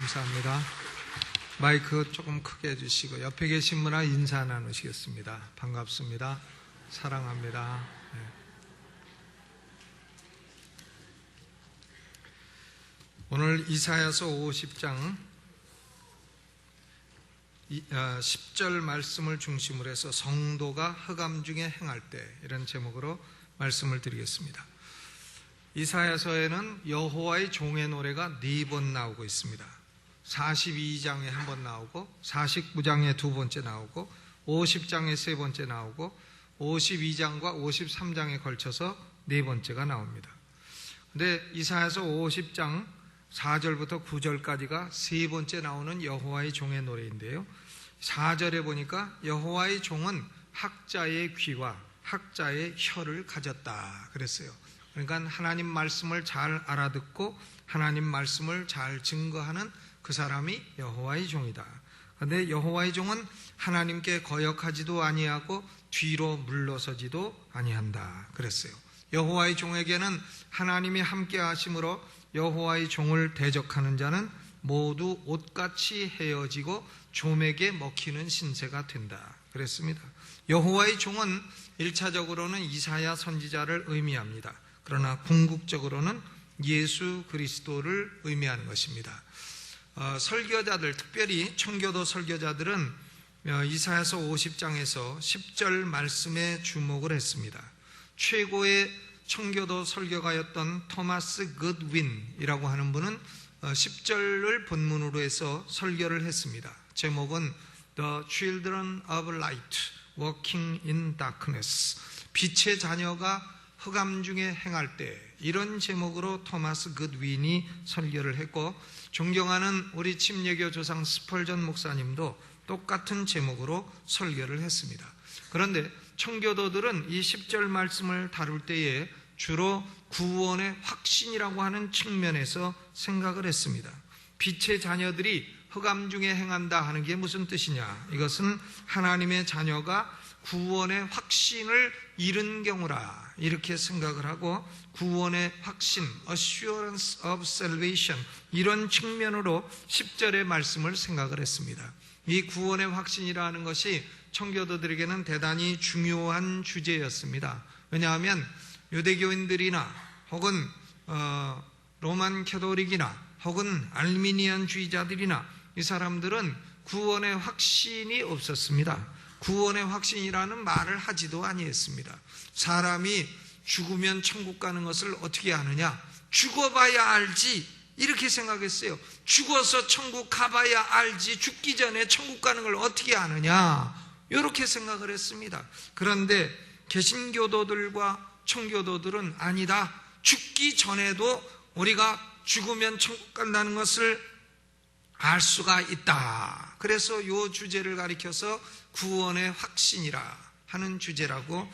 감사합니다. 마이크 조금 크게 해주시고 옆에 계신 분과 인사 나누시겠습니다. 반갑습니다. 사랑합니다. 네. 오늘 이사야서 50장 10절 말씀을 중심으로 해서 성도가 흑암 중에 행할 때, 이런 제목으로 말씀을 드리겠습니다. 이사야서에는 여호와의 종의 노래가 4번 나오고 있습니다. 42장에 한 번 나오고, 49장에 2번째 나오고, 50장에 3번째 나오고, 52장과 53장에 걸쳐서 4번째가 나옵니다. 근데 이사야서 50장 4절부터 9절까지가 3번째 나오는 여호와의 종의 노래인데요, 4절에 보니까 여호와의 종은 학자의 귀와 학자의 혀를 가졌다 그랬어요. 그러니까 하나님 말씀을 잘 알아듣고 하나님 말씀을 잘 증거하는 그 사람이 여호와의 종이다. 그런데 여호와의 종은 하나님께 거역하지도 아니하고 뒤로 물러서지도 아니한다 그랬어요. 여호와의 종에게는 하나님이 함께 하심으로 여호와의 종을 대적하는 자는 모두 옷같이 헤어지고 좀에게 먹히는 신세가 된다 그랬습니다. 여호와의 종은 1차적으로는 이사야 선지자를 의미합니다. 그러나 궁극적으로는 예수 그리스도를 의미하는 것입니다. 설교자들, 특별히 청교도 설교자들은 이사야서 50장에서 10절 말씀에 주목을 했습니다. 최고의 청교도 설교가였던 토마스 굿윈이라고 하는 분은 10절을 본문으로 해서 설교를 했습니다. 제목은 The Children of Light Walking in Darkness, 빛의 자녀가 흑암 중에 행할 때, 이런 제목으로 토마스 굿윈이 설교를 했고, 존경하는 우리 침례교 조상 스펄전 목사님도 똑같은 제목으로 설교를 했습니다. 그런데 청교도들은 이 10절 말씀을 다룰 때에 주로 구원의 확신이라고 하는 측면에서 생각을 했습니다. 빛의 자녀들이 흑암 중에 행한다 하는 게 무슨 뜻이냐? 이것은 하나님의 자녀가 구원의 확신을 잃은 경우라, 이렇게 생각을 하고, 구원의 확신, assurance of salvation, 이런 측면으로 10절의 말씀을 생각을 했습니다. 이 구원의 확신이라는 것이 청교도들에게는 대단히 중요한 주제였습니다. 왜냐하면 유대교인들이나 혹은 로만 캐토릭이나 혹은 알미니안주의자들이나 이 사람들은 구원의 확신이 없었습니다. 구원의 확신이라는 말을 하지도 아니했습니다. 사람이 죽으면 천국 가는 것을 어떻게 아느냐? 죽어봐야 알지, 이렇게 생각했어요. 죽어서 천국 가봐야 알지, 죽기 전에 천국 가는 걸 어떻게 아느냐, 이렇게 생각을 했습니다. 그런데 개신교도들과 청교도들은 아니다, 죽기 전에도 우리가 죽으면 천국 간다는 것을 알 수가 있다. 그래서 이 주제를 가리켜서 구원의 확신이라 하는 주제라고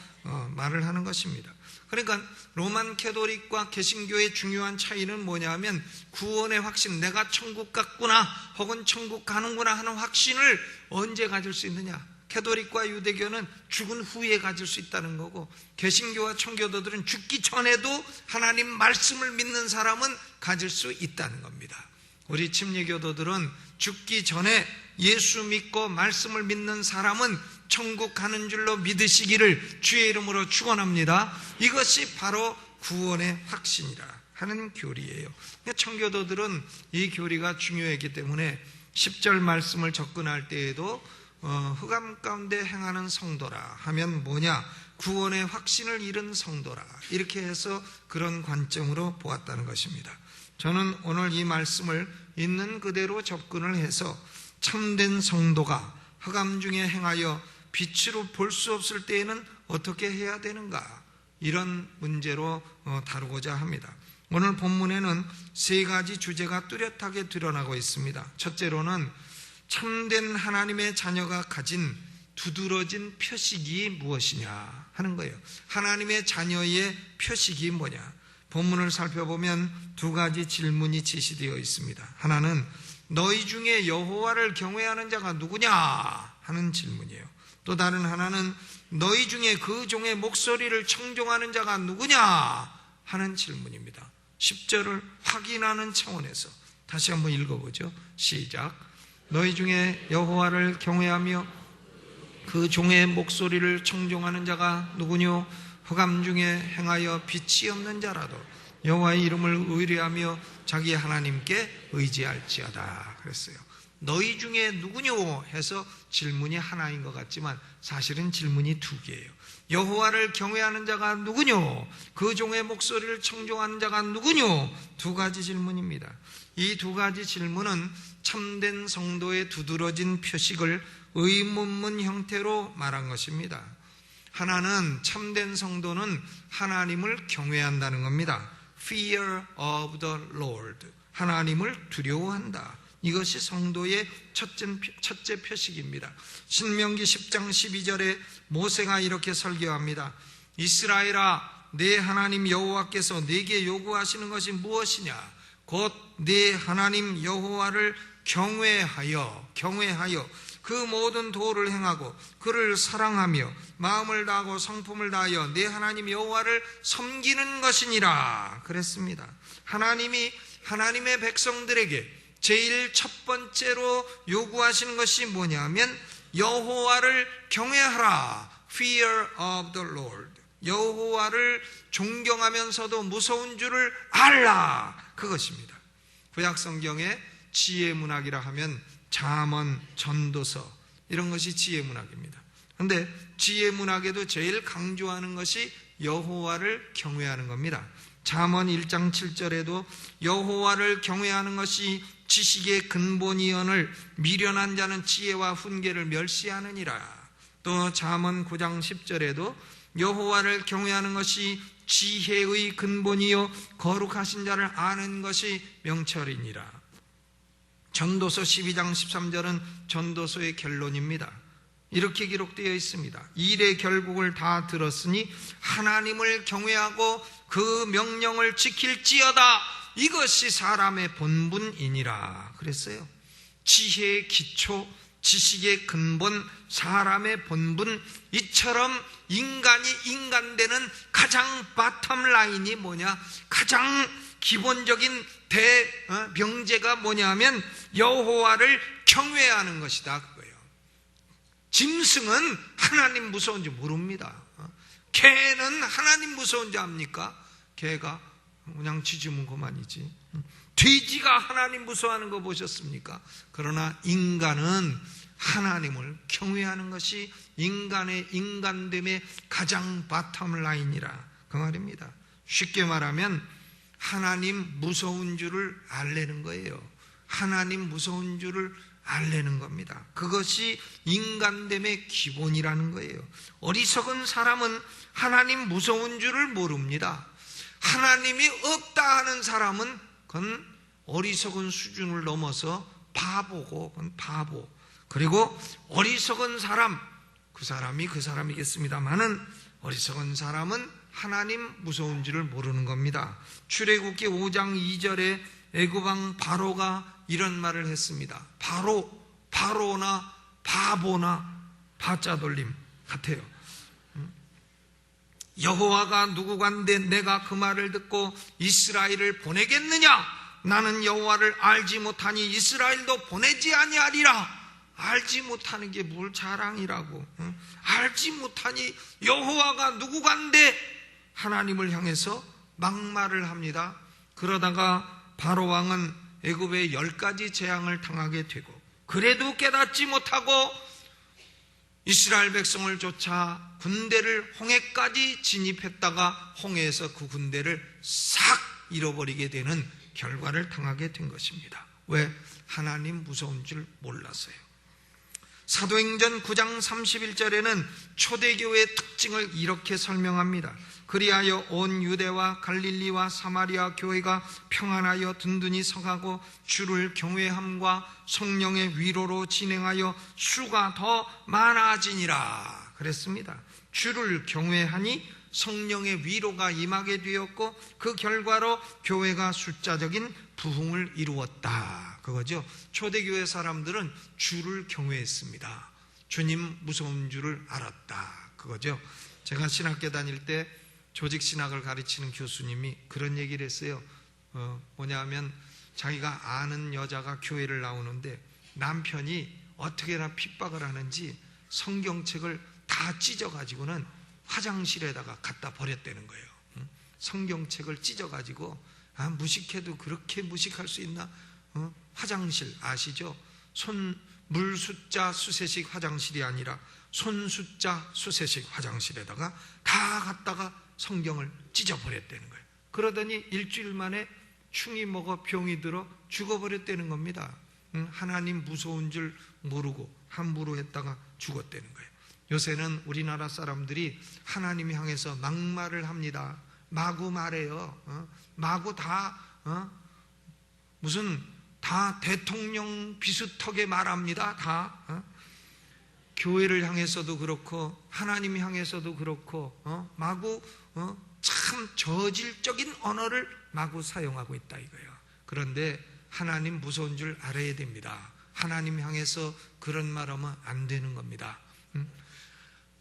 말을 하는 것입니다. 그러니까 로만 캐토릭과 개신교의 중요한 차이는 뭐냐면, 구원의 확신, 내가 천국 갔구나 혹은 천국 가는구나 하는 확신을 언제 가질 수 있느냐? 캐토릭과 유대교는 죽은 후에 가질 수 있다는 거고, 개신교와 청교도들은 죽기 전에도 하나님 말씀을 믿는 사람은 가질 수 있다는 겁니다. 우리 침례교도들은 죽기 전에 예수 믿고 말씀을 믿는 사람은 천국 가는 줄로 믿으시기를 주의 이름으로 축원합니다. 이것이 바로 구원의 확신이라 하는 교리예요. 청교도들은 이 교리가 중요했기 때문에 10절 말씀을 접근할 때에도 흑암 가운데 행하는 성도라 하면 뭐냐? 구원의 확신을 잃은 성도라, 이렇게 해서 그런 관점으로 보았다는 것입니다. 저는 오늘 이 말씀을 있는 그대로 접근을 해서 참된 성도가 흑암 중에 행하여 빛으로 볼 수 없을 때에는 어떻게 해야 되는가, 이런 문제로 다루고자 합니다. 오늘 본문에는 3가지 주제가 뚜렷하게 드러나고 있습니다. 첫째로는 참된 하나님의 자녀가 가진 두드러진 표식이 무엇이냐 하는 거예요. 하나님의 자녀의 표식이 뭐냐? 본문을 살펴보면 2가지 질문이 제시되어 있습니다. 하나는 너희 중에 여호와를 경외하는 자가 누구냐 하는 질문이에요. 또 다른 하나는 너희 중에 그 종의 목소리를 청종하는 자가 누구냐 하는 질문입니다. 10절을 확인하는 차원에서 다시 한번 읽어보죠. 시작. 너희 중에 여호와를 경외하며 그 종의 목소리를 청종하는 자가 누구뇨? 흑암 중에 행하여 빛이 없는 자라도 여호와의 이름을 의뢰하며 자기 하나님께 의지할지어다 그랬어요. 너희 중에 누구뇨? 해서 질문이 하나인 것 같지만 사실은 질문이 두 개예요. 여호와를 경외하는 자가 누구뇨? 그 종의 목소리를 청종하는 자가 누구뇨? 두 가지 질문입니다. 이 두 가지 질문은 참된 성도의 두드러진 표식을 의문문 형태로 말한 것입니다. 하나는 참된 성도는 하나님을 경외한다는 겁니다. Fear of the Lord. 하나님을 두려워한다. 이것이 성도의 첫째 표식입니다. 신명기 10장 12절에 모세가 이렇게 설교합니다. 이스라엘아, 내 하나님 여호와께서 네게 요구하시는 것이 무엇이냐? 곧 네 하나님 여호와를 경외하여 그 모든 도를 행하고 그를 사랑하며 마음을 다하고 성품을 다하여 내 하나님 여호와를 섬기는 것이니라 그랬습니다. 하나님이 하나님의 백성들에게 제일 첫 번째로 요구하시는 것이 뭐냐면 여호와를 경외하라. Fear of the Lord. 여호와를 존경하면서도 무서운 줄을 알라. 그것입니다. 구약성경에 지혜문학이라 하면 잠언, 전도서 이런 것이 지혜문학입니다. 그런데 지혜문학에도 제일 강조하는 것이 여호와를 경외하는 겁니다. 잠언 1장 7절에도 여호와를 경외하는 것이 지식의 근본이언을 미련한 자는 지혜와 훈계를 멸시하느니라. 또 잠언 9장 10절에도 여호와를 경외하는 것이 지혜의 근본이요 거룩하신 자를 아는 것이 명철이니라. 전도서 12장 13절은 전도서의 결론입니다. 이렇게 기록되어 있습니다. 일의 결국을 다 들었으니 하나님을 경외하고 그 명령을 지킬지어다. 이것이 사람의 본분이니라 그랬어요. 지혜의 기초, 지식의 근본, 사람의 본분, 이처럼 인간이 인간되는 가장 바텀 라인이 뭐냐? 가장 기본적인 대명제가 뭐냐면 여호와를 경외하는 것이다 그거예요. 짐승은 하나님 무서운지 모릅니다. 개는 하나님 무서운지 압니까? 개가 그냥 짖으면 그만이지. 돼지가 하나님 무서워하는 거 보셨습니까? 그러나 인간은 하나님을 경외하는 것이 인간의 인간됨의 가장 바텀 라인이라 그 말입니다. 쉽게 말하면 하나님 무서운 줄을 알려는 거예요. 하나님 무서운 줄을 알려는 겁니다. 그것이 인간됨의 기본이라는 거예요. 어리석은 사람은 하나님 무서운 줄을 모릅니다. 하나님이 없다 하는 사람은 그건 어리석은 수준을 넘어서 바보고 그건 바보. 그리고 어리석은 사람, 그 사람이 그 사람이겠습니다만은 어리석은 사람은 하나님 무서운 줄을 모르는 겁니다. 출애굽기 5장 2절에 애굽왕 바로가 이런 말을 했습니다. 바로나 바보나 바자 돌림 같아요. 여호와가 누구간데 내가 그 말을 듣고 이스라엘을 보내겠느냐? 나는 여호와를 알지 못하니 이스라엘도 보내지 아니하리라. 알지 못하는 게 뭘 자랑이라고. 알지 못하니 여호와가 누구간데 하나님을 향해서 막말을 합니다. 그러다가 바로 왕은 애굽의 10가지 재앙을 당하게 되고 그래도 깨닫지 못하고 이스라엘 백성을 쫓아 군대를 홍해까지 진입했다가 홍해에서 그 군대를 싹 잃어버리게 되는 결과를 당하게 된 것입니다. 왜? 하나님 무서운 줄 몰라서요. 사도행전 9장 31절에는 초대교회의 특징을 이렇게 설명합니다. 그리하여 온 유대와 갈릴리와 사마리아 교회가 평안하여 든든히 서가고 주를 경외함과 성령의 위로로 진행하여 수가 더 많아지니라 그랬습니다. 주를 경외하니 성령의 위로가 임하게 되었고 그 결과로 교회가 숫자적인 부흥을 이루었다 그거죠. 초대교회 사람들은 주를 경외했습니다. 주님 무서운 줄을 알았다 그거죠. 제가 신학교 다닐 때 조직신학을 가르치는 교수님이 그런 얘기를 했어요. 뭐냐면 자기가 아는 여자가 교회를 나오는데 남편이 어떻게나 핍박을 하는지 성경책을 다 찢어가지고는 화장실에다가 갖다 버렸다는 거예요. 성경책을 찢어가지고 무식해도 그렇게 무식할 수 있나? 화장실 아시죠? 물숫자 수세식 화장실이 아니라 손숫자 수세식 화장실에다가 다 갖다가 성경을 찢어버렸다는 거예요. 그러더니 일주일 만에 충이 먹어 병이 들어 죽어버렸다는 겁니다. 하나님 무서운 줄 모르고 함부로 했다가 죽었다는 거예요. 요새는 우리나라 사람들이 하나님 향해서 막말을 합니다. 마구 말해요. 마구 다 무슨 다 대통령 비슷하게 말합니다. 다 교회를 향해서도 그렇고 하나님 향해서도 그렇고 마구 참 저질적인 언어를 마구 사용하고 있다 이거예요. 그런데 하나님 무서운 줄 알아야 됩니다. 하나님 향해서 그런 말하면 안 되는 겁니다.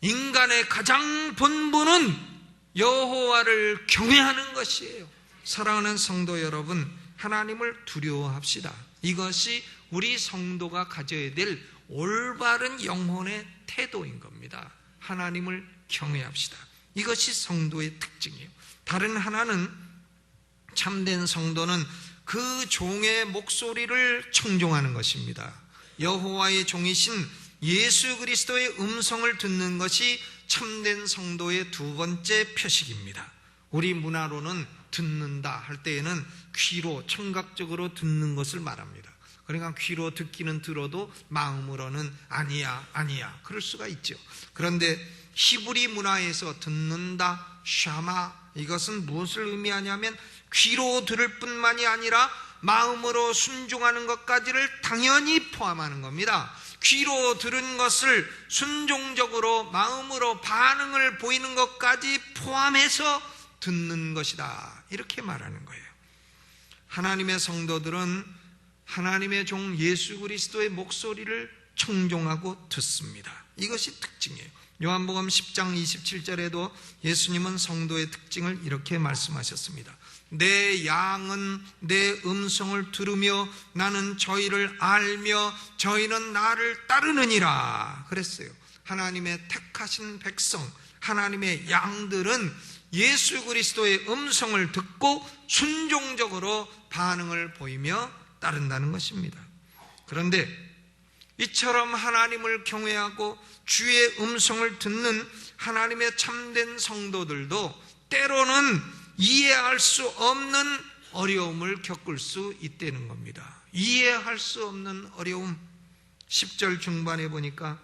인간의 가장 본분은 여호와를 경외하는 것이에요. 사랑하는 성도 여러분, 하나님을 두려워합시다. 이것이 우리 성도가 가져야 될 올바른 영혼의 태도인 겁니다. 하나님을 경외합시다. 이것이 성도의 특징이에요. 다른 하나는 참된 성도는 그 종의 목소리를 청종하는 것입니다. 여호와의 종이신 예수 그리스도의 음성을 듣는 것이 참된 성도의 두 번째 표식입니다. 우리 문화로는 듣는다 할 때에는 귀로 청각적으로 듣는 것을 말합니다. 그러니까 귀로 듣기는 들어도 마음으로는 아니야 그럴 수가 있죠. 그런데 히브리 문화에서 듣는다, 샤마, 이것은 무엇을 의미하냐면 귀로 들을 뿐만이 아니라 마음으로 순종하는 것까지를 당연히 포함하는 겁니다. 귀로 들은 것을 순종적으로 마음으로 반응을 보이는 것까지 포함해서 듣는 것이다, 이렇게 말하는 거예요. 하나님의 성도들은 하나님의 종 예수 그리스도의 목소리를 청종하고 듣습니다. 이것이 특징이에요. 요한복음 10장 27절에도 예수님은 성도의 특징을 이렇게 말씀하셨습니다. 내 양은 내 음성을 들으며 나는 저희를 알며 저희는 나를 따르느니라 그랬어요. 하나님의 택하신 백성, 하나님의 양들은 예수 그리스도의 음성을 듣고 순종적으로 반응을 보이며 따른다는 것입니다. 그런데 이처럼 하나님을 경외하고 주의 음성을 듣는 하나님의 참된 성도들도 때로는 이해할 수 없는 어려움을 겪을 수 있다는 겁니다. 이해할 수 없는 어려움. 10절 중반에 보니까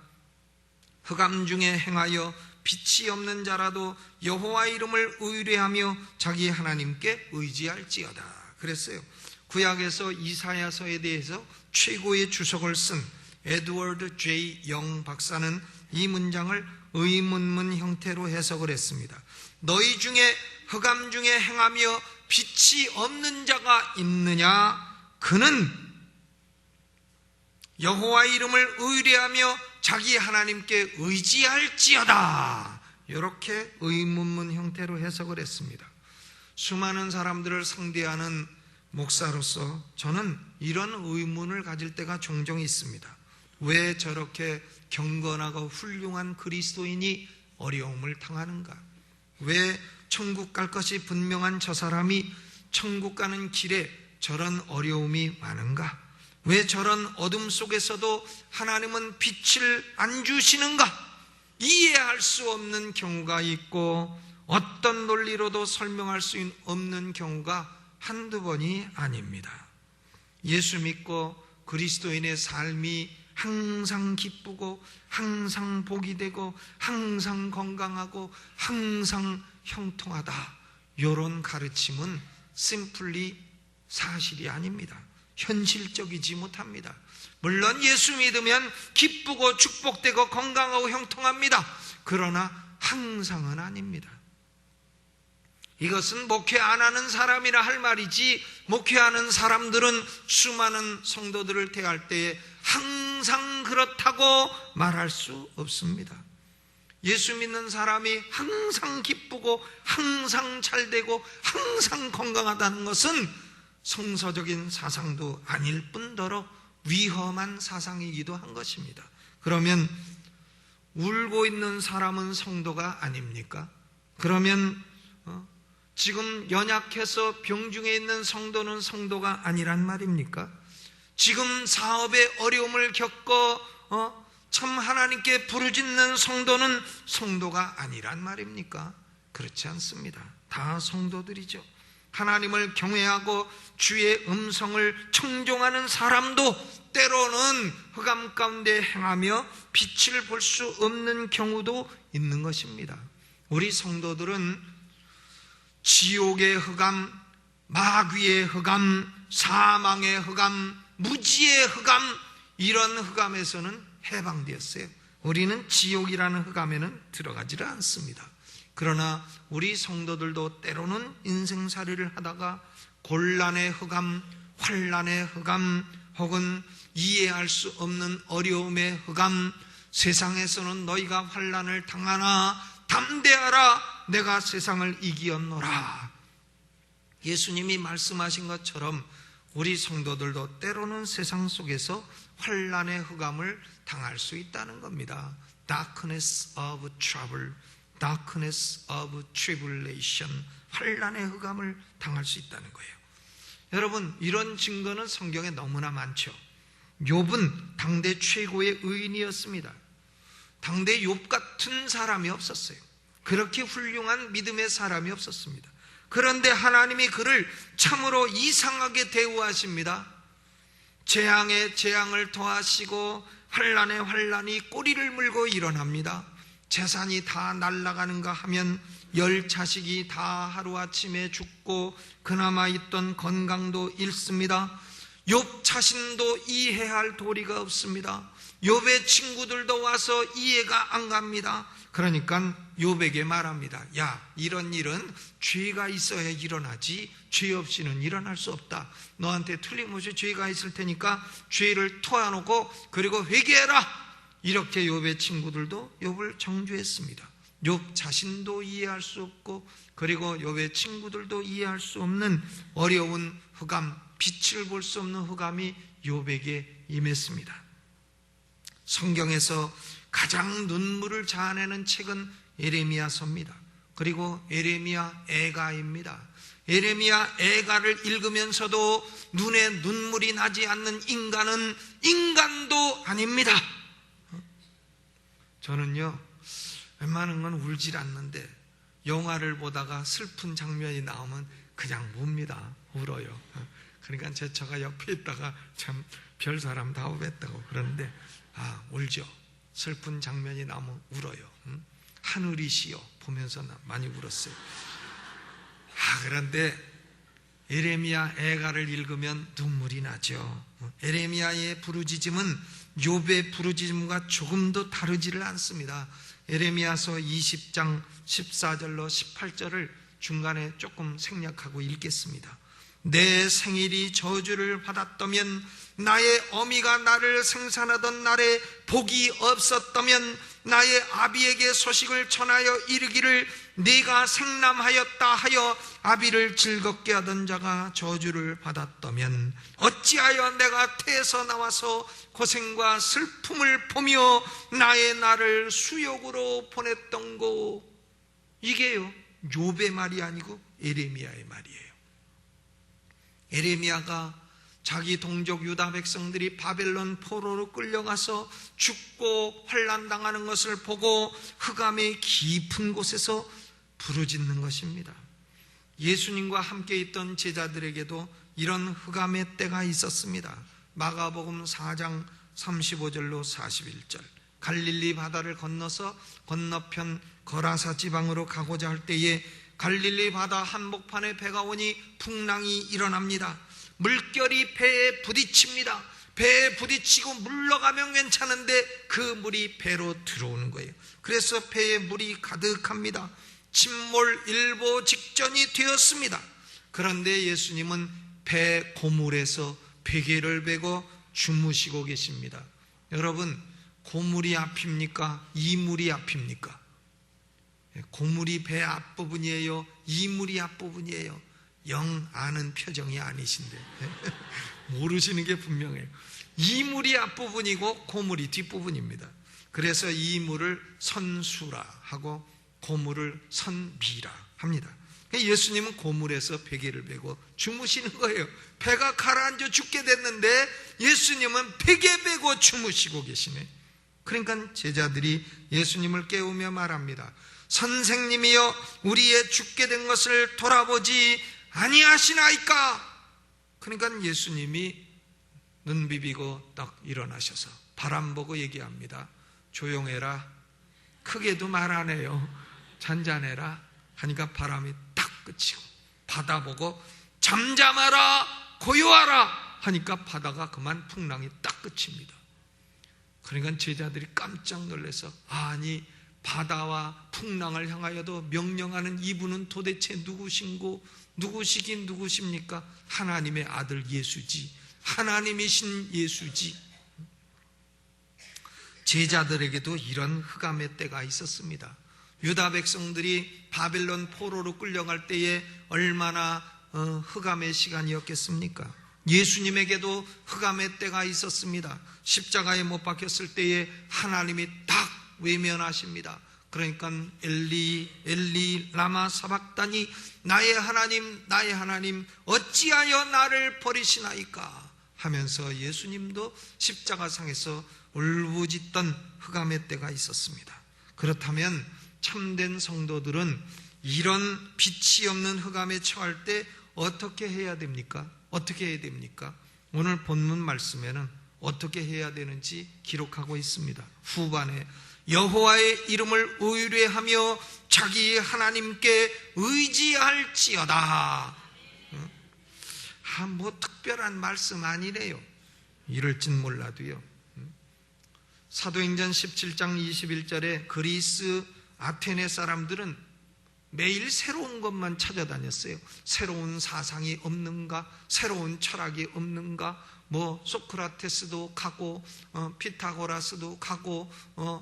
흑암 중에 행하여 빛이 없는 자라도 여호와 이름을 의뢰하며 자기 하나님께 의지할지어다 그랬어요. 구약에서 이사야서에 대해서 최고의 주석을 쓴 에드워드 J. 영 박사는 이 문장을 의문문 형태로 해석을 했습니다. 너희 중에 흑암 중에 행하며 빛이 없는 자가 있느냐? 그는 여호와 이름을 의뢰하며 자기 하나님께 의지할지어다. 이렇게 의문문 형태로 해석을 했습니다. 수많은 사람들을 상대하는 목사로서 저는 이런 의문을 가질 때가 종종 있습니다. 왜 저렇게 경건하고 훌륭한 그리스도인이 어려움을 당하는가? 왜 천국 갈 것이 분명한 저 사람이 천국 가는 길에 저런 어려움이 많은가? 왜 저런 어둠 속에서도 하나님은 빛을 안 주시는가? 이해할 수 없는 경우가 있고 어떤 논리로도 설명할 수 없는 경우가 한두 번이 아닙니다. 예수 믿고 그리스도인의 삶이 항상 기쁘고 항상 복이 되고 항상 건강하고 항상 형통하다, 이런 가르침은 심플리 사실이 아닙니다. 현실적이지 못합니다. 물론 예수 믿으면 기쁘고 축복되고 건강하고 형통합니다. 그러나 항상은 아닙니다. 이것은 목회 안 하는 사람이라 할 말이지, 목회하는 사람들은 수많은 성도들을 대할 때에 항상 그렇다고 말할 수 없습니다. 예수 믿는 사람이 항상 기쁘고 항상 잘되고 항상 건강하다는 것은 성서적인 사상도 아닐 뿐더러 위험한 사상이기도 한 것입니다. 그러면 울고 있는 사람은 성도가 아닙니까? 그러면 지금 연약해서 병중에 있는 성도는 성도가 아니란 말입니까? 지금 사업에 어려움을 겪어 참 하나님께 부르짖는 성도는 성도가 아니란 말입니까? 그렇지 않습니다. 다 성도들이죠. 하나님을 경외하고 주의 음성을 청종하는 사람도 때로는 흑암 가운데 행하며 빛을 볼 수 없는 경우도 있는 것입니다. 우리 성도들은 지옥의 흑암, 마귀의 흑암, 사망의 흑암, 무지의 흑암, 이런 흑암에서는 해방되었어요. 우리는 지옥이라는 흑암에는 들어가지를 않습니다. 그러나 우리 성도들도 때로는 인생살이를 하다가 곤란의 흑암, 환난의 흑암, 혹은 이해할 수 없는 어려움의 흑암, 세상에서는 너희가 환난을 당하나 담대하라, 내가 세상을 이기었노라. 예수님이 말씀하신 것처럼 우리 성도들도 때로는 세상 속에서 환난의 흑암을 당할 수 있다는 겁니다. Darkness of trouble, darkness of tribulation, 환난의 흑암을 당할 수 있다는 거예요. 여러분, 이런 증거는 성경에 너무나 많죠. 욥은 당대 최고의 의인이었습니다. 당대 욥 같은 사람이 없었어요. 그렇게 훌륭한 믿음의 사람이 없었습니다. 그런데 하나님이 그를 참으로 이상하게 대우하십니다. 재앙에 재앙을 더하시고 환난에 환난이 꼬리를 물고 일어납니다. 재산이 다 날아가는가 하면 10자식이 다 하루아침에 죽고 그나마 있던 건강도 잃습니다. 욥 자신도 이해할 도리가 없습니다. 욥의 친구들도 와서 이해가 안 갑니다. 그러니까 욥에게 말합니다. 야, 이런 일은 죄가 있어야 일어나지 죄 없이는 일어날 수 없다. 너한테 틀림없이 죄가 있을 테니까 죄를 토해놓고 그리고 회개해라. 이렇게 욥의 친구들도 욥을 정죄했습니다. 욥 자신도 이해할 수 없고 그리고 욥의 친구들도 이해할 수 없는 어려운 흑암, 빛을 볼 수 없는 흑암이 욥에게 임했습니다. 성경에서 가장 눈물을 자아내는 책은 예레미야서입니다. 그리고 예레미야 애가입니다. 예레미야 애가를 읽으면서도 눈에 눈물이 나지 않는 인간은 인간도 아닙니다. 저는요, 웬만한 건 울질 않는데 영화를 보다가 슬픈 장면이 나오면 그냥 웁니다. 울어요. 그러니까 제 처가 옆에 있다가 참 별 사람 다 오겠다고 그러는데 울죠. 슬픈 장면이 나오면 울어요. 하늘이시여 보면서 많이 울었어요. 그런데 예레미야 애가를 읽으면 눈물이 나죠. 예레미야의 부르짖음은 욥의 부르짖음과 조금도 다르지를 않습니다. 예레미야서 20장 14절로 18절을 중간에 조금 생략하고 읽겠습니다. 내 생일이 저주를 받았다면, 나의 어미가 나를 생산하던 날에 복이 없었다면, 나의 아비에게 소식을 전하여 이르기를 네가 생남하였다 하여 아비를 즐겁게 하던 자가 저주를 받았다면, 어찌하여 내가 태에서 나와서 고생과 슬픔을 보며 나의 날을 수욕으로 보냈던고. 이게요, 욥의 말이 아니고 예레미야의 말이에요. 예레미야가 자기 동족 유다 백성들이 바벨론 포로로 끌려가서 죽고 환난당하는 것을 보고 흑암의 깊은 곳에서 부르짖는 것입니다. 예수님과 함께 있던 제자들에게도 이런 흑암의 때가 있었습니다. 마가복음 4장 35절로 41절. 갈릴리 바다를 건너서 건너편 거라사 지방으로 가고자 할 때에 갈릴리 바다 한복판에 배가 오니 풍랑이 일어납니다. 물결이 배에 부딪힙니다. 배에 부딪히고 물러가면 괜찮은데 그 물이 배로 들어오는 거예요. 그래서 배에 물이 가득합니다. 침몰일보 직전이 되었습니다. 그런데 예수님은 배 고물에서 베개를 베고 주무시고 계십니다. 여러분, 고물이 앞입니까? 이물이 앞입니까? 고물이 배 앞부분이에요? 이물이 앞부분이에요? 영 아는 표정이 아니신데 모르시는 게 분명해요. 이물이 앞부분이고 고물이 뒷부분입니다. 그래서 이물을 선수라 하고 고물을 선비라 합니다. 예수님은 고물에서 베개를 베고 주무시는 거예요. 배가 가라앉아 죽게 됐는데 예수님은 베개 베고 주무시고 계시네. 그러니까 제자들이 예수님을 깨우며 말합니다. 선생님이여, 우리의 죽게 된 것을 돌아보지 아니하시나이까? 그러니까 예수님이 눈 비비고 딱 일어나셔서 바람 보고 얘기합니다. 조용해라. 크게도 말 안 해요. 잔잔해라 하니까 바람이 딱 그치고, 바다 보고 잠잠하라, 고요하라 하니까 바다가 그만 풍랑이 딱 그칩니다. 그러니까 제자들이 깜짝 놀라서, 아니 바다와 풍랑을 향하여도 명령하는 이분은 도대체 누구시긴 누구십니까? 하나님의 아들 예수지, 하나님이신 예수지. 제자들에게도 이런 흑암의 때가 있었습니다. 유다 백성들이 바벨론 포로로 끌려갈 때에 얼마나 흑암의 시간이었겠습니까? 예수님에게도 흑암의 때가 있었습니다. 십자가에 못 박혔을 때에 하나님이 딱 외면하십니다. 그러니까 엘리 엘리 라마 사박다니, 나의 하나님 어찌하여 나를 버리시나이까 하면서 예수님도 십자가상에서 울부짖던 흑암의 때가 있었습니다. 그렇다면 참된 성도들은 이런 빛이 없는 흑암에 처할 때 어떻게 해야 됩니까? 어떻게 해야 됩니까? 오늘 본문 말씀에는 어떻게 해야 되는지 기록하고 있습니다. 후반에 여호와의 이름을 의뢰하며 자기 하나님께 의지할지어다. 뭐 특별한 말씀 아니래요. 이럴진 몰라도요. 사도행전 17장 21절에 그리스 아테네 사람들은 매일 새로운 것만 찾아다녔어요. 새로운 사상이 없는가, 새로운 철학이 없는가, 뭐 소크라테스도 가고 피타고라스도 가고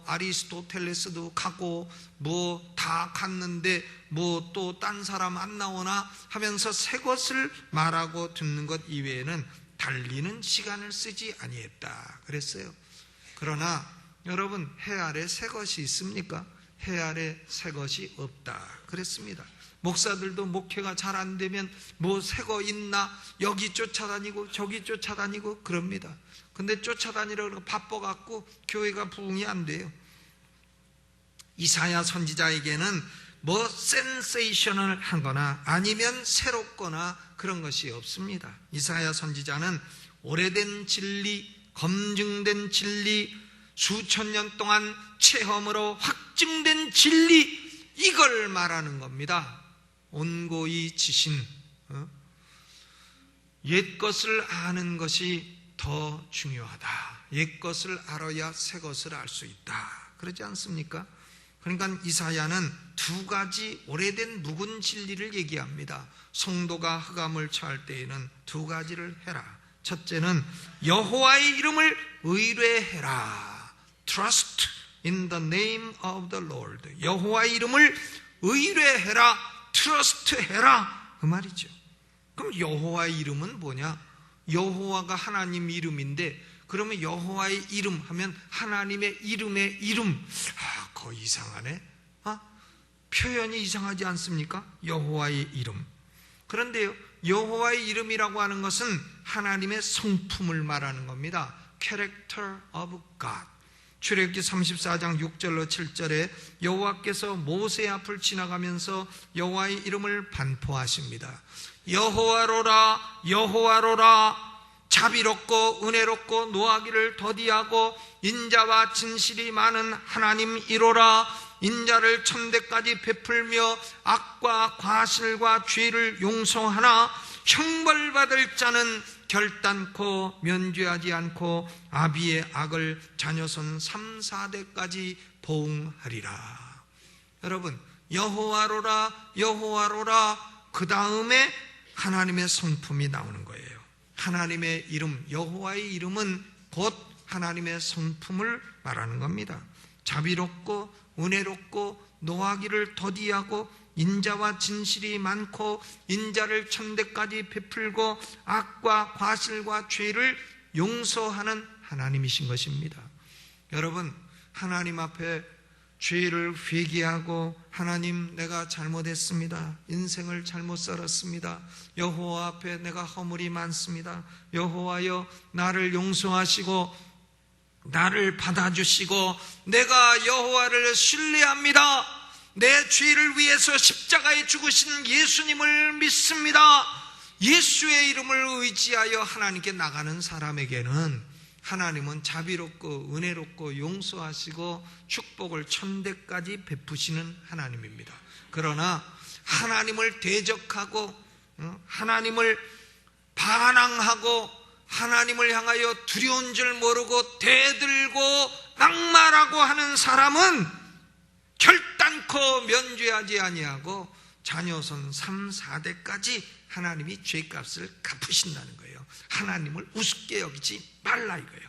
아리스토텔레스도 가고 뭐 다 갔는데 뭐 또 딴 사람 안 나오나 하면서 새 것을 말하고 듣는 것 이외에는 달리는 시간을 쓰지 아니했다 그랬어요. 그러나 여러분, 해 아래 새 것이 있습니까? 해 아래 새 것이 없다 그랬습니다. 목사들도 목회가 잘 안 되면 뭐 새 거 있나 여기 쫓아다니고 저기 쫓아다니고 그럽니다. 근데 쫓아다니려고 바빠갖고 교회가 부흥이 안 돼요. 이사야 선지자에게는 뭐 센세이션을 하거나 아니면 새롭거나 그런 것이 없습니다. 이사야 선지자는 오래된 진리, 검증된 진리, 수천 년 동안 체험으로 확증된 진리, 이걸 말하는 겁니다. 온고이 지신 옛 것을 아는 것이 더 중요하다. 옛 것을 알아야 새 것을 알 수 있다. 그러지 않습니까? 그러니까 이사야는 두 가지 오래된 묵은 진리를 얘기합니다. 성도가 흑암을 처할 때에는 두 가지를 해라. 첫째는 여호와의 이름을 의뢰해라. Trust in the name of the Lord. 여호와의 이름을 의뢰해라. Trust 해라. 그 말이죠. 그럼 여호와의 이름은 뭐냐? 여호와가 하나님 이름인데, 그러면 여호와의 이름 하면 하나님의 이름의 이름. 그거 이상하네. 표현이 이상하지 않습니까? 여호와의 이름. 그런데요, 여호와의 이름이라고 하는 것은 하나님의 성품을 말하는 겁니다. Character of God. 출애굽기 34장 6절로 7절에 여호와께서 모세 앞을 지나가면서 여호와의 이름을 반포하십니다. 여호와로라, 여호와로라, 자비롭고 은혜롭고 노하기를 더디하고 인자와 진실이 많은 하나님이로라. 인자를 천대까지 베풀며 악과 과실과 죄를 용서하나 형벌받을 자는 결단코 면죄하지 않고 아비의 악을 자녀손 3, 4대까지 보응하리라. 여러분, 여호와로라, 여호와로라, 그 다음에 하나님의 성품이 나오는 거예요. 하나님의 이름, 여호와의 이름은 곧 하나님의 성품을 말하는 겁니다. 자비롭고 은혜롭고 노하기를 더디하고 인자와 진실이 많고 인자를 천대까지 베풀고 악과 과실과 죄를 용서하는 하나님이신 것입니다. 여러분, 하나님 앞에 죄를 회개하고 하나님, 내가 잘못했습니다. 인생을 잘못 살았습니다. 여호와 앞에 내가 허물이 많습니다. 여호와여, 나를 용서하시고 나를 받아주시고 내가 여호와를 신뢰합니다. 내 죄를 위해서 십자가에 죽으신 예수님을 믿습니다. 예수의 이름을 의지하여 하나님께 나가는 사람에게는 하나님은 자비롭고 은혜롭고 용서하시고 축복을 천대까지 베푸시는 하나님입니다. 그러나 하나님을 대적하고 하나님을 반항하고 하나님을 향하여 두려운 줄 모르고 대들고 낙마라고 하는 사람은 결단코 면죄하지 아니하고 자녀손 3, 4대까지 하나님이 죄값을 갚으신다는 거예요. 하나님을 우습게 여기지 말라 이거예요.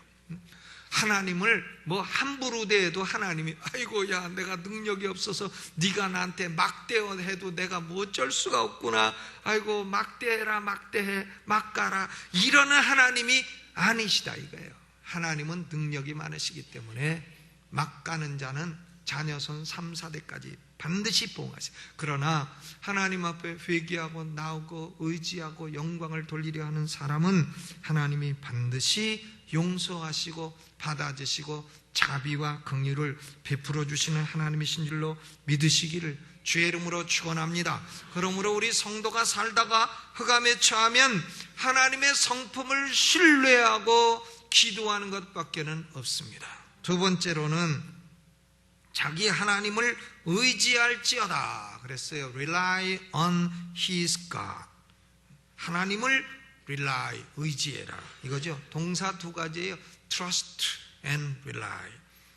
하나님을 뭐 함부로 대해도 하나님이 아이고 야 내가 능력이 없어서 네가 나한테 막대어 해도 내가 뭐 어쩔 수가 없구나, 아이고 막대해라 막대해 막가라, 이러는 하나님이 아니시다 이거예요. 하나님은 능력이 많으시기 때문에 막가는 자는 자녀손 3, 4대까지 반드시 보응하세요. 그러나 하나님 앞에 회개하고 나오고 의지하고 영광을 돌리려 하는 사람은 하나님이 반드시 용서하시고 받아주시고 자비와 긍휼을 베풀어 주시는 하나님이신 줄로 믿으시기를 주의 이름으로 축원합니다. 그러므로 우리 성도가 살다가 흑암에 처하면 하나님의 성품을 신뢰하고 기도하는 것밖에는 없습니다. 두 번째로는 자기 하나님을 의지할지어다 그랬어요. Rely on His God. 하나님을 rely, 의지해라 이거죠. 동사 두 가지예요. Trust and rely.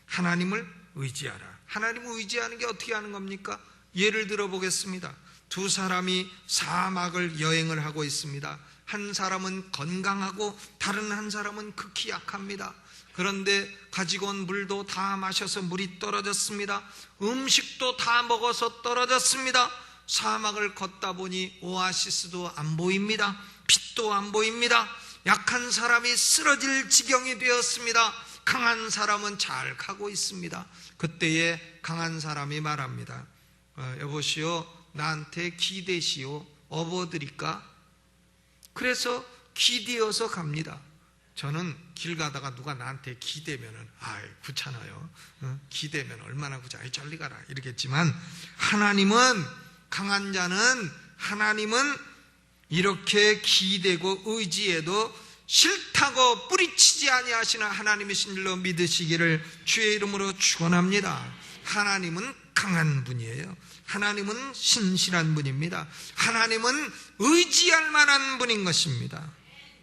하나님을 의지하라. 하나님을 의지하는 게 어떻게 하는 겁니까? 예를 들어 보겠습니다. 두 사람이 사막을 여행을 하고 있습니다. 한 사람은 건강하고 다른 한 사람은 극히 약합니다. 그런데 가지고 온 물도 다 마셔서 물이 떨어졌습니다. 음식도 다 먹어서 떨어졌습니다. 사막을 걷다 보니 오아시스도 안 보입니다. 빛도 안 보입니다. 약한 사람이 쓰러질 지경이 되었습니다. 강한 사람은 잘 가고 있습니다. 그때에 강한 사람이 말합니다. 여보시오, 나한테 기대시오. 업어드릴까? 그래서 기대어서 갑니다. 저는 길 가다가 누가 나한테 기대면은 귀찮아요. 기대면 얼마나 귀찮아. 저리 가라 이러겠지만 하나님은, 강한 자는 하나님은 이렇게 기대고 의지해도 싫다고 뿌리치지 아니하시는 하나님이신 줄로 믿으시기를 주의 이름으로 축원합니다. 하나님은 강한 분이에요. 하나님은 신실한 분입니다. 하나님은 의지할 만한 분인 것입니다.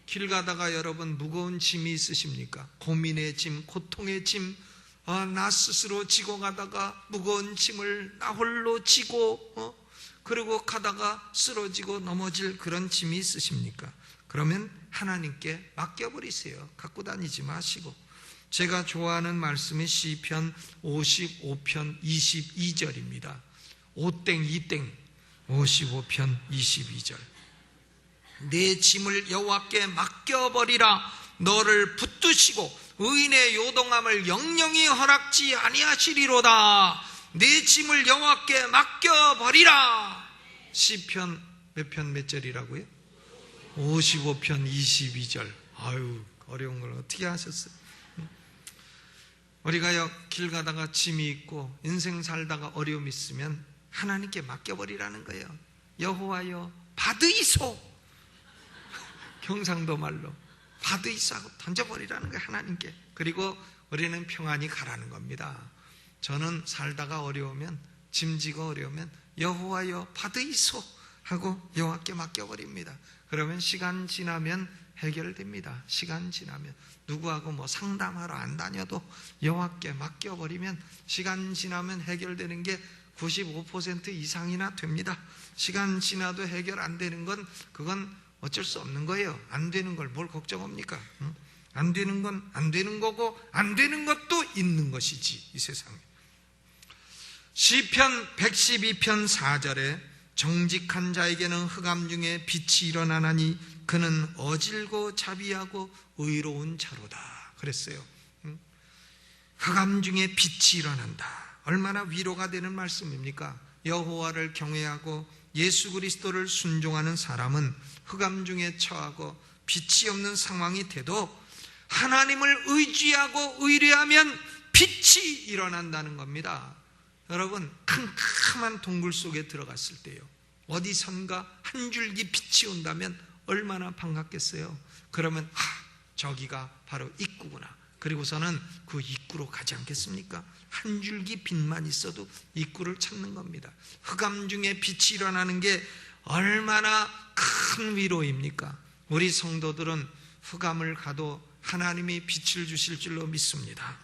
길 가다가 여러분 무거운 짐이 있으십니까? 고민의 짐, 고통의 짐, 나 스스로 지고 가다가 무거운 짐을 나 홀로 지고 그리고 가다가 쓰러지고 넘어질 그런 짐이 있으십니까? 그러면 하나님께 맡겨버리세요. 갖고 다니지 마시고. 제가 좋아하는 말씀이 시편 55편 22절입니다. 5땡 55편 22절. 내 짐을 여호와께 맡겨버리라. 너를 붙드시고 의인의 요동함을 영영히 허락지 아니하시리로다. 내 짐을 여호와께 맡겨버리라. 시편 몇 편 몇 절이라고요? 55편 22절. 아유, 어려운 걸 어떻게 하셨어요? 우리가 길 가다가 짐이 있고 인생 살다가 어려움이 있으면 하나님께 맡겨버리라는 거예요. 여호와여 받으이소. 경상도 말로 받으이소 하고 던져버리라는 거예요, 하나님께. 그리고 우리는 평안히 가라는 겁니다. 저는 살다가 어려우면, 짐지고 어려우면 여호와여 받으이소 하고 여호와께 맡겨버립니다. 그러면 시간 지나면 해결됩니다. 시간 지나면 누구하고 뭐 상담하러 안 다녀도 여호와께 맡겨버리면 시간 지나면 해결되는 게 95% 이상이나 됩니다. 시간 지나도 해결 안 되는 건 그건 어쩔 수 없는 거예요. 안 되는 걸 뭘 걱정합니까? 안 되는 건 안 되는 거고 안 되는 것도 있는 것이지 이 세상에. 시편 112편 4절에 정직한 자에게는 흑암 중에 빛이 일어나나니 그는 어질고 자비하고 의로운 자로다 그랬어요. 흑암 중에 빛이 일어난다. 얼마나 위로가 되는 말씀입니까? 여호와를 경외하고 예수 그리스도를 순종하는 사람은 흑암 중에 처하고 빛이 없는 상황이 돼도 하나님을 의지하고 의뢰하면 빛이 일어난다는 겁니다. 여러분, 캄캄한 동굴 속에 들어갔을 때요, 어디선가 한 줄기 빛이 온다면 얼마나 반갑겠어요. 그러면 저기가 바로 입구구나. 그리고서는 그 입구로 가지 않겠습니까? 한 줄기 빛만 있어도 입구를 찾는 겁니다. 흑암 중에 빛이 일어나는 게 얼마나 큰 위로입니까? 우리 성도들은 흑암을 가도 하나님이 빛을 주실 줄로 믿습니다.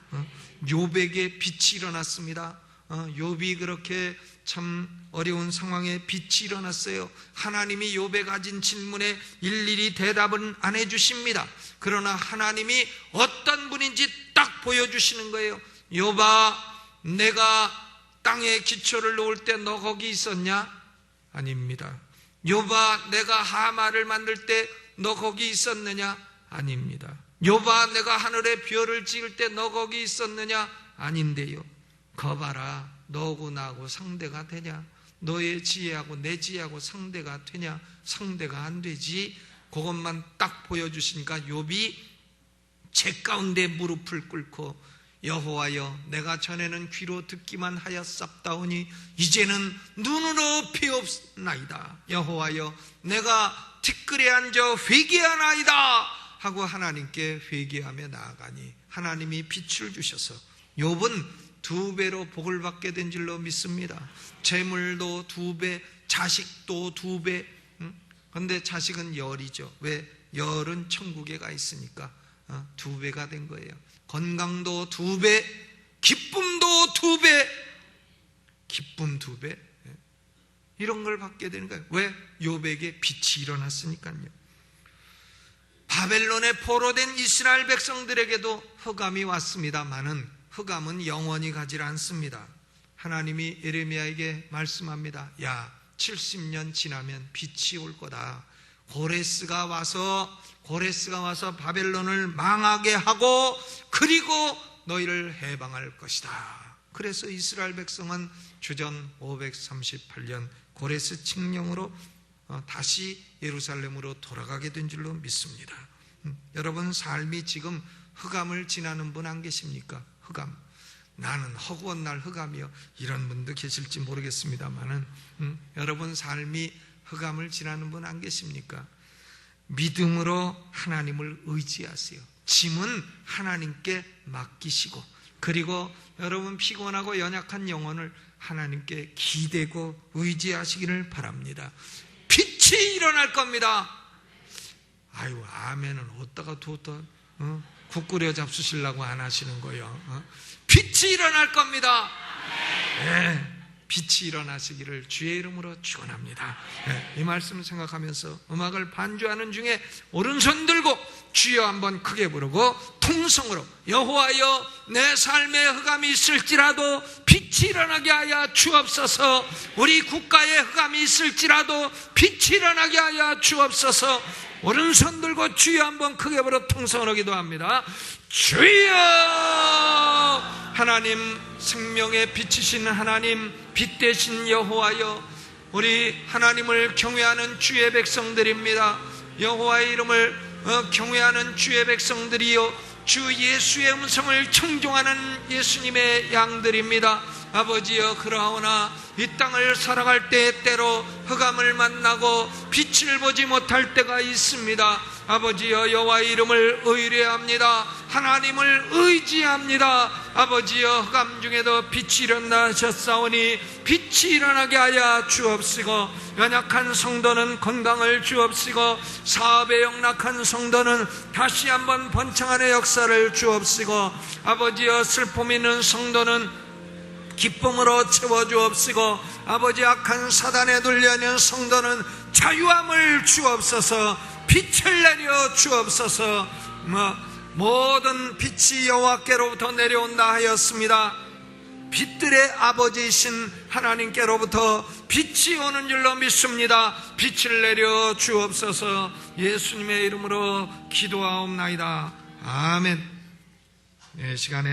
욥에게 빛이 일어났습니다. 욥이 그렇게 참 어려운 상황에 빛이 일어났어요. 하나님이 욥에 가진 질문에 일일이 대답은 안 해주십니다. 그러나 하나님이 어떤 분인지 딱 보여주시는 거예요. 욥아, 내가 땅에 기초를 놓을 때 너 거기 있었냐? 아닙니다. 욥아, 내가 하마를 만들 때 너 거기 있었느냐? 아닙니다. 욥아, 내가 하늘에 별을 지을 때 너 거기 있었느냐? 아닌데요. 거봐라, 너하고 나하고 상대가 되냐? 너의 지혜하고 내 지혜하고 상대가 되냐? 상대가 안 되지. 그것만 딱 보여주시니까 욥이 제 가운데 무릎을 꿇고 여호와여, 내가 전에는 귀로 듣기만 하였sap다오니 이제는 눈으로 배옵나이다. 여호와여, 내가 티끌에 앉아 회개하나이다 하고 하나님께 회개하며 나아가니 하나님이 빛을 주셔서 욥은 2배로 복을 받게 된 줄로 믿습니다. 재물도 2배, 자식도 2배. 그런데 자식은 열이죠. 왜? 열은 천국에 가 있으니까 2배가 된 거예요. 건강도 2배, 기쁨도 2배, 기쁨 2배. 이런 걸 받게 되는 거예요. 왜? 욥에게 빛이 일어났으니까요. 바벨론에 포로된 이스라엘 백성들에게도 흑암이 왔습니다만은 흑암은 영원히 가지 않습니다. 하나님이 예레미야에게 말씀합니다. 야, 70년 지나면 빛이 올 거다. 고레스가 와서 바벨론을 망하게 하고 그리고 너희를 해방할 것이다. 그래서 이스라엘 백성은 주전 538년 고레스 칙령으로 다시 예루살렘으로 돌아가게 된 줄로 믿습니다. 여러분 삶이 지금 흑암을 지나는 분 안 계십니까? 흑암. 나는 허구한 날 흑암이요. 이런 분도 계실지 모르겠습니다만은 여러분 삶이 흑암을 지나는 분 안 계십니까? 믿음으로 하나님을 의지하세요. 짐은 하나님께 맡기시고, 그리고 여러분 피곤하고 연약한 영혼을 하나님께 기대고 의지하시기를 바랍니다. 빛이 일어날 겁니다. 아유, 아멘은 어디다가 두었다 국 끓여 잡수시려고 안 하시는 거예요. 빛이 일어날 겁니다. 네, 빛이 일어나시기를 주의 이름으로 축원합니다. 네, 이 말씀을 생각하면서 음악을 반주하는 중에 오른손 들고 주여 한번 크게 부르고 통성으로 여호와여, 내 삶에 흑암이 있을지라도 빛이 일어나게 하여 주옵소서. 우리 국가에 흑암이 있을지라도 빛이 일어나게 하여 주옵소서. 오른손 들고 주여 한번 크게 부르고 통성으로 기도합니다. 주여! 하나님, 생명의 빛이신 하나님, 빛 되신 여호와여, 우리 하나님을 경외하는 주의 백성들입니다. 여호와의 이름을 경외하는 주의 백성들이요, 주 예수의 음성을 청종하는 예수님의 양들입니다. 아버지여, 그러하오나 이 땅을 살아갈 때 때로 흑암을 만나고 빛을 보지 못할 때가 있습니다. 아버지여, 여호와의 이름을 의뢰합니다. 하나님을 의지합니다. 아버지여, 흑암 중에도 빛이 일어나셨사오니 빛이 일어나게 하여 주옵시고, 연약한 성도는 건강을 주옵시고, 사업에 영락한 성도는 다시 한번 번창하는 역사를 주옵시고, 아버지여, 슬픔 있는 성도는 기쁨으로 채워주옵시고, 아버지, 악한 사단에 눌려있는 성도는 자유함을 주옵소서. 빛을 내려 주옵소서. 모든 빛이 여호와께로부터 내려온다 하였습니다. 빛들의 아버지이신 하나님께로부터 빛이 오는 줄로 믿습니다. 빛을 내려 주옵소서. 예수님의 이름으로 기도하옵나이다. 아멘. 네, 시간에는